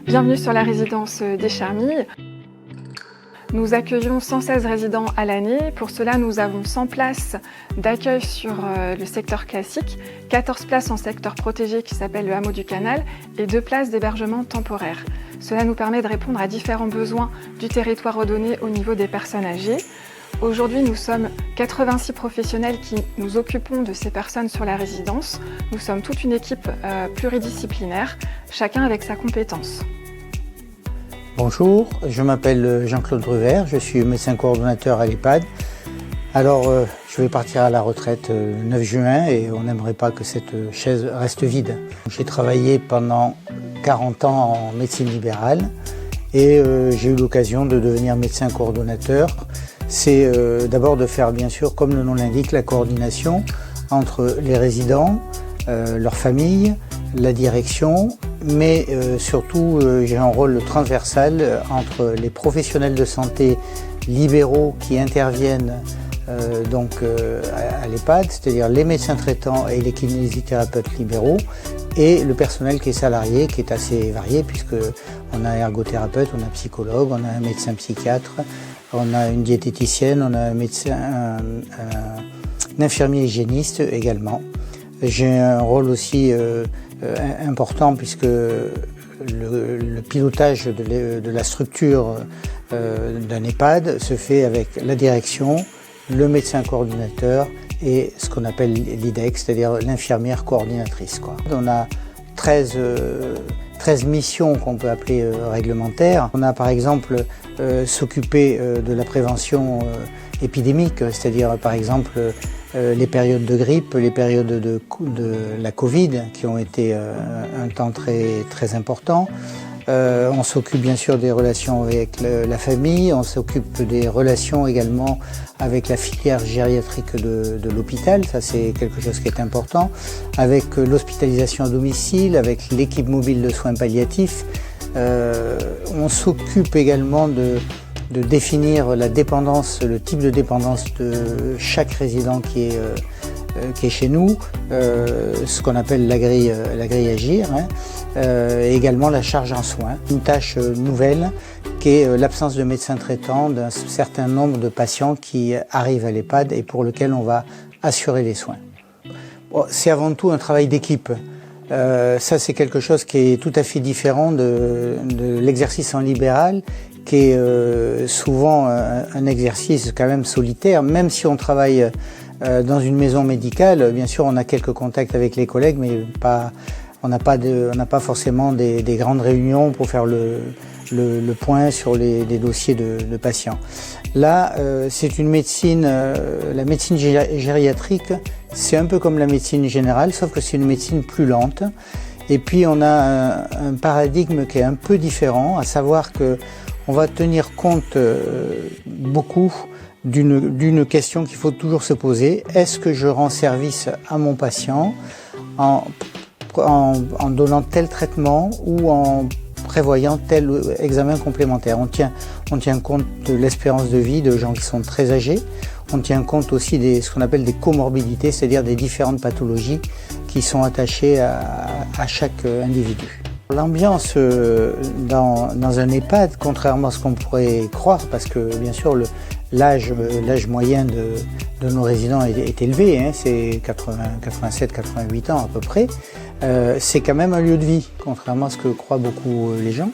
Bienvenue sur la résidence des Charmilles. Nous accueillons 116 résidents à l'année. Pour cela, nous avons 100 places d'accueil sur le secteur classique, 14 places en secteur protégé qui s'appelle le hameau du Canal et 2 places d'hébergement temporaire. Cela nous permet de répondre à différents besoins du territoire redonné au niveau des personnes âgées. Aujourd'hui, nous sommes 86 professionnels qui nous occupons de ces personnes sur la résidence. Nous sommes toute une équipe pluridisciplinaire, chacun avec sa compétence. Bonjour, je m'appelle Jean-Claude Druver, je suis médecin coordonnateur à l'EHPAD. Alors, je vais partir à la retraite le 9 juin et on n'aimerait pas que cette chaise reste vide. J'ai travaillé pendant 40 ans en médecine libérale et j'ai eu l'occasion de devenir médecin coordonnateur. C'est d'abord de faire, bien sûr, comme le nom l'indique, la coordination entre les résidents, leurs familles, la direction, mais surtout j'ai un rôle transversal entre les professionnels de santé libéraux qui interviennent à l'EHPAD, c'est-à-dire les médecins traitants et les kinésithérapeutes libéraux, et le personnel qui est salarié, qui est assez varié, puisque on a un ergothérapeute, on a un psychologue, on a un médecin psychiatre, on a une diététicienne, on a un médecin, un infirmier hygiéniste également. J'ai un rôle aussi important puisque le pilotage de la structure d'un EHPAD se fait avec la direction, le médecin coordinateur et ce qu'on appelle l'IDEC, c'est-à-dire l'infirmière coordinatrice. On a 13 missions qu'on peut appeler réglementaires. On a par exemple s'occuper de la prévention épidémique, c'est-à-dire par exemple les périodes de grippe, les périodes de la Covid qui ont été un temps très important. On s'occupe bien sûr des relations avec la famille, on s'occupe des relations également avec la filière gériatrique de l'hôpital, ça c'est quelque chose qui est important, avec l'hospitalisation à domicile, avec l'équipe mobile de soins palliatifs. On s'occupe également de définir la dépendance, le type de dépendance de chaque résident qui est chez nous, ce qu'on appelle la grille Agir, et également la charge en soins. Une tâche nouvelle qui est l'absence de médecin traitant d'un certain nombre de patients qui arrivent à l'EHPAD et pour lesquels on va assurer les soins. Bon, c'est avant tout un travail d'équipe. Ça c'est quelque chose qui est tout à fait différent de l'exercice en libéral, qui est souvent un exercice quand même solitaire, même si on travaille dans une maison médicale. Bien sûr, on a quelques contacts avec les collègues, mais on n'a pas forcément des grandes réunions pour faire le point sur des dossiers de patients. Là, c'est une médecine, la médecine gériatrique, c'est un peu comme la médecine générale, sauf que c'est une médecine plus lente. Et puis on a un paradigme qui est un peu différent, à savoir que on va tenir compte beaucoup d'une question qu'il faut toujours se poser. Est-ce que je rends service à mon patient en donnant tel traitement ou en prévoyant tel examen complémentaire? On tient compte de l'espérance de vie de gens qui sont très âgés. On tient compte aussi de ce qu'on appelle des comorbidités, c'est-à-dire des différentes pathologies qui sont attachées à chaque individu. L'ambiance dans un EHPAD, contrairement à ce qu'on pourrait croire, parce que bien sûr l'âge moyen de nos résidents est élevé, hein, c'est 87-88 ans à peu près, c'est quand même un lieu de vie, contrairement à ce que croient beaucoup les gens.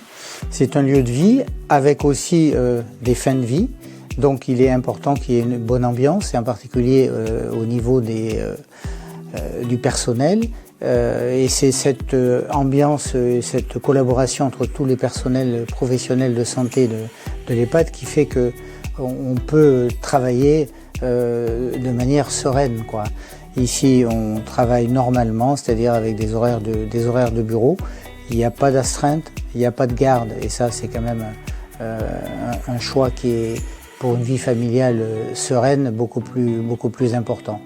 C'est un lieu de vie avec aussi des fins de vie, donc il est important qu'il y ait une bonne ambiance, et en particulier au niveau du personnel. Et c'est cette ambiance, cette collaboration entre tous les personnels professionnels de santé de l'EHPAD qui fait qu'on peut travailler de manière sereine, quoi. Ici, on travaille normalement, c'est-à-dire avec des horaires de bureau. Il n'y a pas d'astreinte, il n'y a pas de garde, et ça, c'est quand même un choix qui est, pour une vie familiale sereine, beaucoup plus important.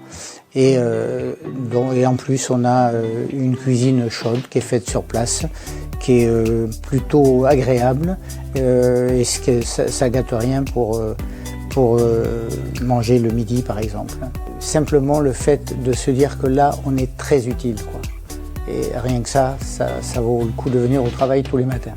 Et en plus, on a une cuisine chaude qui est faite sur place, qui est plutôt agréable, et ça gâte rien pour pour manger le midi par exemple. Simplement le fait de se dire que là on est très utile, quoi. Et rien que ça vaut le coup de venir au travail tous les matins.